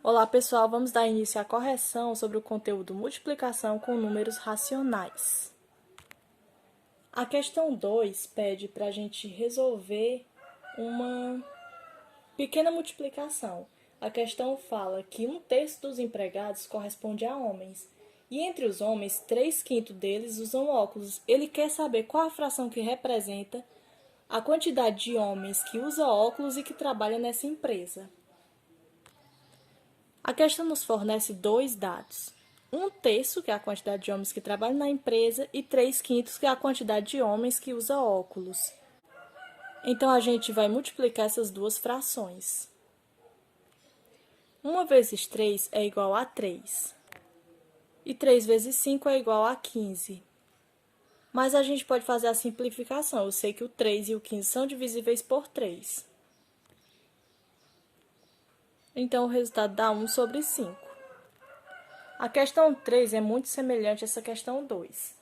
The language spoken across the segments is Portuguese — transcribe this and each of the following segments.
Olá, pessoal, vamos dar início à correção sobre o conteúdo multiplicação com números racionais. A questão 2 pede para a gente resolver uma pequena multiplicação. A questão fala que 1/3 dos empregados corresponde a homens. E entre os homens, 3/5 deles usam óculos. Ele quer saber qual a fração que representa a quantidade de homens que usam óculos e que trabalham nessa empresa. A questão nos fornece dois dados. 1/3, que é a quantidade de homens que trabalham na empresa, e 3/5, que é a quantidade de homens que usam óculos. Então, a gente vai multiplicar essas duas frações. 1 vezes 3 é igual a 3. E 3 vezes 5 é igual a 15. Mas a gente pode fazer a simplificação. Eu sei que o 3 e o 15 são divisíveis por 3. Então, o resultado dá 1 sobre 5. A questão 3 é muito semelhante a essa questão 2.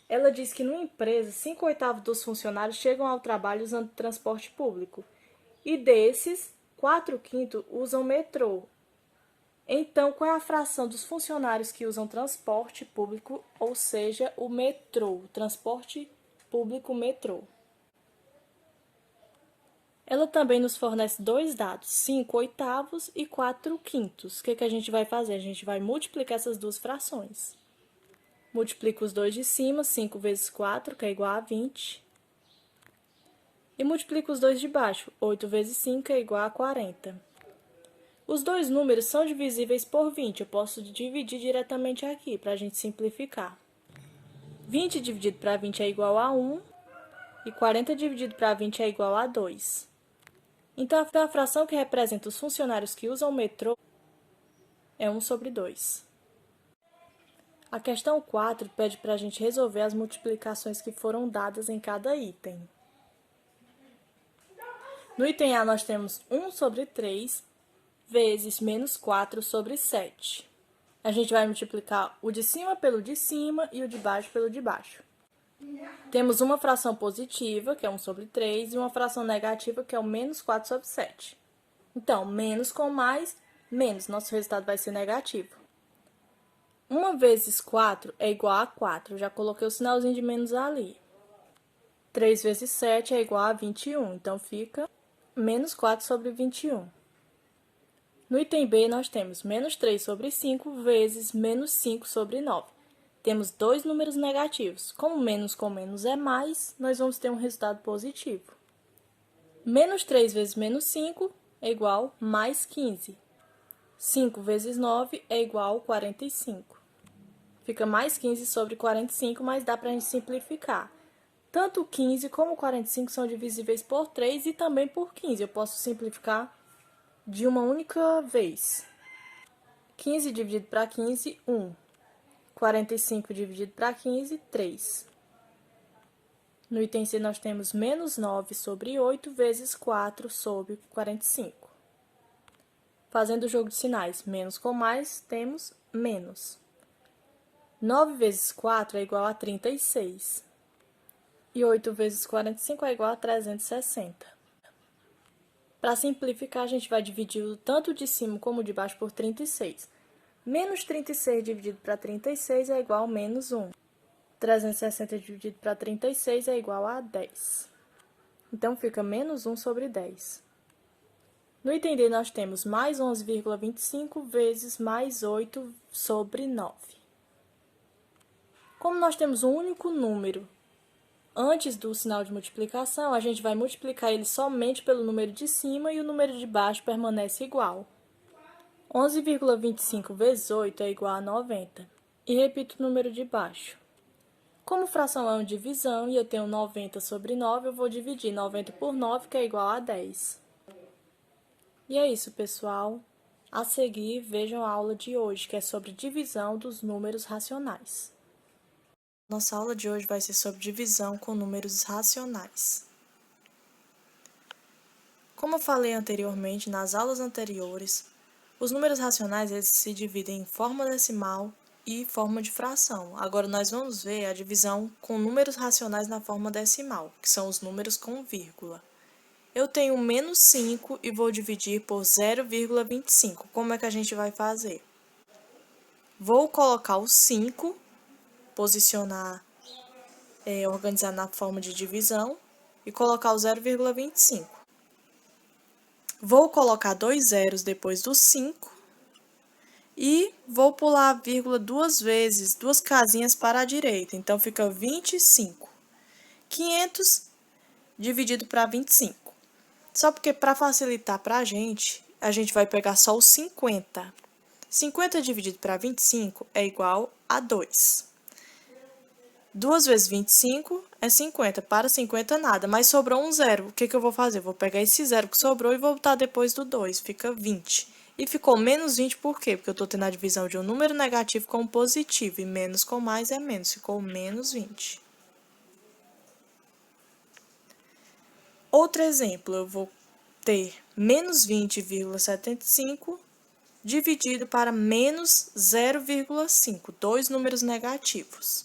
Ela diz que numa empresa, 5/8 dos funcionários chegam ao trabalho usando transporte público. E desses, 4/5 usam metrô. Então, qual é a fração dos funcionários que usam transporte público, ou seja, o metrô, o transporte público metrô? Ela também nos fornece dois dados, 5/8 e 4/5. O que a gente vai fazer? A gente vai multiplicar essas duas frações. Multiplico os dois de cima, 5 vezes 4, que é igual a 20. E multiplico os dois de baixo, 8 vezes 5, que é igual a 40. Os dois números são divisíveis por 20, eu posso dividir diretamente aqui, para a gente simplificar. 20 dividido para 20 é igual a 1, e 40 dividido para 20 é igual a 2. Então, a fração que representa os funcionários que usam o metrô é 1 sobre 2. A questão 4 pede para a gente resolver as multiplicações que foram dadas em cada item. No item A, nós temos 1 sobre 3 vezes menos 4 sobre 7. A gente vai multiplicar o de cima pelo de cima e o de baixo pelo de baixo. Temos uma fração positiva, que é 1 sobre 3, e uma fração negativa, que é o menos 4 sobre 7. Então, menos com mais, menos. Nosso resultado vai ser negativo. 1 vezes 4 é igual a 4. Já coloquei o sinalzinho de menos ali. 3 vezes 7 é igual a 21. Então, fica menos 4 sobre 21. No item B, nós temos menos 3 sobre 5 vezes menos 5 sobre 9. Temos dois números negativos. Como menos com menos é mais, nós vamos ter um resultado positivo. Menos 3 vezes menos 5 é igual a mais 15. 5 vezes 9 é igual a 45. Fica mais 15 sobre 45, mas dá para a gente simplificar. Tanto 15 como 45 são divisíveis por 3 e também por 15. Eu posso simplificar de uma única vez. 15 dividido para 15, 1. 45 dividido para 15, 3. No item C, nós temos menos 9 sobre 8 vezes 4 sobre 45. Fazendo o jogo de sinais, menos com mais, temos menos. 9 vezes 4 é igual a 36. E 8 vezes 45 é igual a 360. Para simplificar, a gente vai dividir tanto o de cima como o de baixo por 36. Menos 36 dividido para 36 é igual a menos 1. 360 dividido para 36 é igual a 10. Então, fica menos 1 sobre 10. No item D, nós temos mais 11,25 vezes mais 8 sobre 9. Como nós temos um único número antes do sinal de multiplicação, a gente vai multiplicar ele somente pelo número de cima e o número de baixo permanece igual. 11,25 vezes 8 é igual a 90. E repito o número de baixo. Como fração é uma divisão e eu tenho 90 sobre 9, eu vou dividir 90 por 9, que é igual a 10. E é isso, pessoal. A seguir, vejam a aula de hoje, que é sobre divisão dos números racionais. Nossa aula de hoje vai ser sobre divisão com números racionais. Como eu falei anteriormente, nas aulas anteriores, os números racionais eles se dividem em forma decimal e forma de fração. Agora, nós vamos ver a divisão com números racionais na forma decimal, que são os números com vírgula. Eu tenho menos 5 e vou dividir por 0,25. Como é que a gente vai fazer? Vou colocar o 5, posicionar, organizar na forma de divisão e colocar o 0,25. Vou colocar 2 zeros depois do 5 e vou pular a vírgula 2 vezes, 2 casinhas para a direita. Então, fica 25. 500 dividido para 25. Só porque para facilitar para a gente vai pegar só o 50. 50 dividido para 25 é igual a 2. 2 vezes 25 é 50. Para 50 nada, mas sobrou um zero. O que eu vou fazer? Vou pegar esse zero que sobrou e vou botar depois do 2. Fica 20. E ficou menos 20 por quê? Porque eu estou tendo a divisão de um número negativo com um positivo. E menos com mais é menos. Ficou menos 20. Outro exemplo, eu vou ter menos 20,75 dividido para menos 0,5, dois números negativos.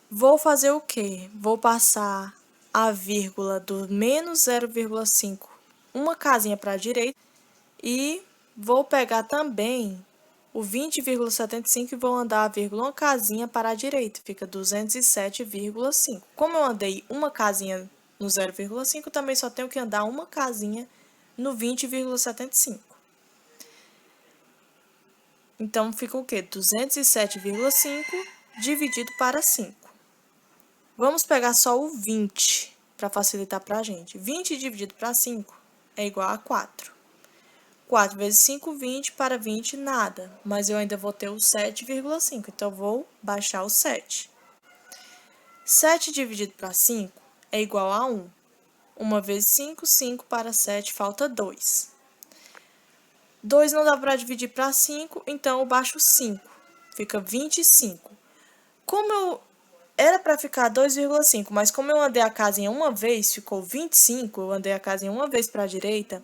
Vou fazer o quê? Vou passar a vírgula do menos 0,5, uma casinha para a direita, e vou pegar também o 20,75 e vou andar a vírgula uma casinha para a direita, fica 207,5. Como eu andei uma casinha no 0,5, também só tenho que andar uma casinha no 20,75. Então, fica o quê? 207,5 dividido para 5. Vamos pegar só o 20 para facilitar para a gente. 20 dividido para 5 é igual a 4. 4 vezes 5, 20, para 20, nada. Mas eu ainda vou ter o 7,5, então vou baixar o 7. 7 dividido para 5 é igual a 1. 1 vezes 5, 5 para 7, falta 2. 2 não dá para dividir para 5, então eu baixo 5. Fica 25. Era para ficar 2,5, mas como eu andei a casinha uma vez, ficou 25, eu andei a casinha uma vez para a direita,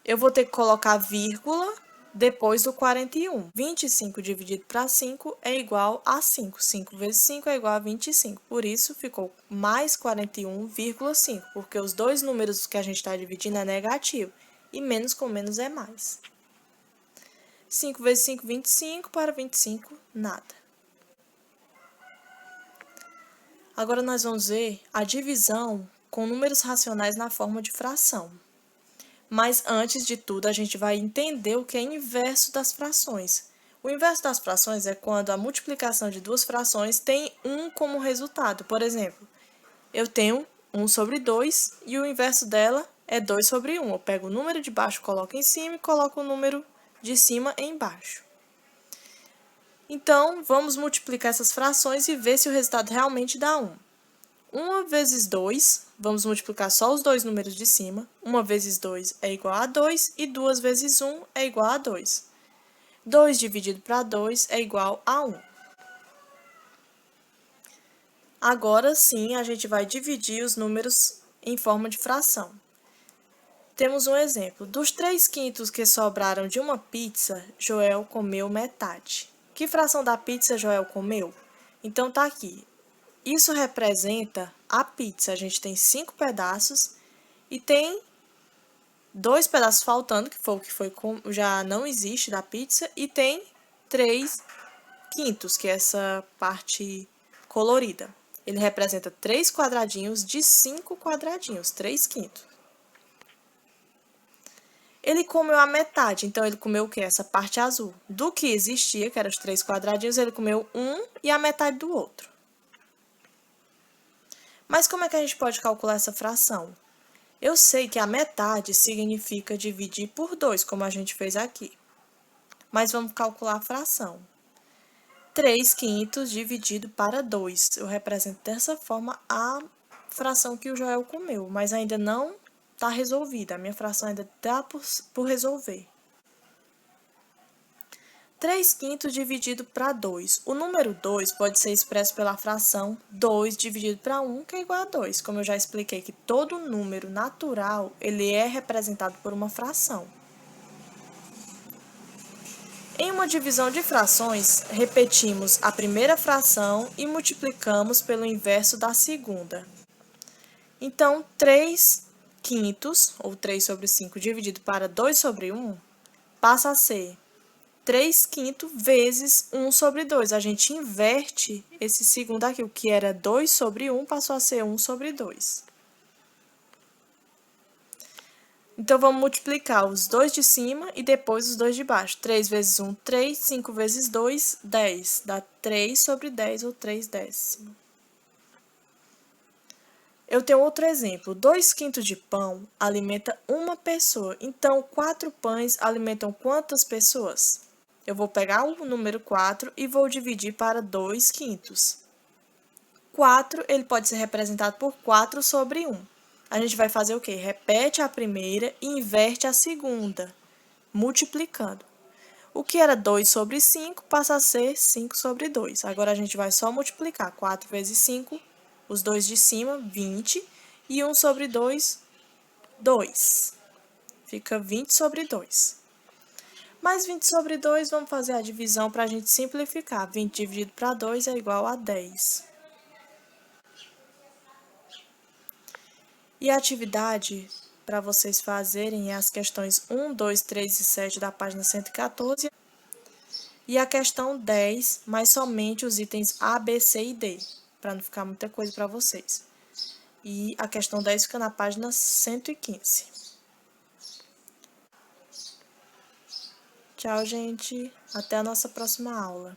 eu vou ter que colocar vírgula depois do 41. 25 dividido para 5 é igual a 5. 5 vezes 5 é igual a 25. Por isso, ficou mais 41,5, porque os dois números que a gente está dividindo é negativo. E menos com menos é mais. 5 vezes 5, 25, para 25, nada. Agora, nós vamos ver a divisão com números racionais na forma de fração. Mas, antes de tudo, a gente vai entender o que é inverso das frações. O inverso das frações é quando a multiplicação de duas frações tem 1 como resultado. Por exemplo, eu tenho 1 sobre 2 e o inverso dela é 2 sobre 1. Eu pego o número de baixo, coloco em cima e coloco o número de cima embaixo. Então, vamos multiplicar essas frações e ver se o resultado realmente dá 1. 1 vezes 2, vamos multiplicar só os dois números de cima. 1 vezes 2 é igual a 2 e 2 vezes 1 é igual a 2. 2 dividido para 2 é igual a 1. Agora sim, a gente vai dividir os números em forma de fração. Temos um exemplo. Dos 3/5 que sobraram de uma pizza, Joel comeu metade. Que fração da pizza Joel comeu? Então, tá aqui. Isso representa a pizza. A gente tem 5 pedaços e tem 2 pedaços faltando, que já não existe da pizza, e tem 3/5, que é essa parte colorida. Ele representa 3 quadradinhos de 5 quadradinhos, 3/5. Ele comeu a metade, então ele comeu o quê? Essa parte azul. Do que existia, que eram os 3 quadradinhos, ele comeu um e a metade do outro. Mas como é que a gente pode calcular essa fração? Eu sei que a metade significa dividir por 2, como a gente fez aqui. Mas vamos calcular a fração. 3/5 dividido para 2. Eu represento dessa forma a fração que o Joel comeu, mas ainda não está resolvida. A minha fração ainda está por resolver. 3/5 dividido para 2. O número 2 pode ser expresso pela fração 2 dividido para 1, que é igual a 2. Como eu já expliquei que todo número natural, ele é representado por uma fração. Em uma divisão de frações, repetimos a primeira fração e multiplicamos pelo inverso da segunda. Então, 3/5 quintos, ou 3 sobre 5, dividido para 2 sobre 1, passa a ser 3 quintos vezes 1 sobre 2. A gente inverte esse segundo aqui. O que era 2 sobre 1 passou a ser 1 sobre 2. Então, vamos multiplicar os dois de cima e depois os dois de baixo. 3 vezes 1, 3. 5 vezes 2, 10. Dá 3 sobre 10, ou 3 décimos. Eu tenho outro exemplo. 2 quintos de pão alimenta uma pessoa. Então, 4 pães alimentam quantas pessoas? Eu vou pegar o número 4 e vou dividir para 2 quintos. 4, ele pode ser representado por 4 sobre 1. A gente vai fazer o quê? Repete a primeira e inverte a segunda, multiplicando. O que era 2 sobre 5 passa a ser 5 sobre 2. Agora, a gente vai só multiplicar. 4 vezes 5, os dois de cima, 20. E 1 sobre 2, 2. Fica 20 sobre 2. Mais 20 sobre 2, vamos fazer a divisão para a gente simplificar. 20 dividido para 2 é igual a 10. E a atividade para vocês fazerem é as questões 1, 2, 3 e 7 da página 114. E a questão 10, mas somente os itens A, B, C e D, para não ficar muita coisa para vocês. E a questão 10 fica na página 115. Tchau, gente. Até a nossa próxima aula.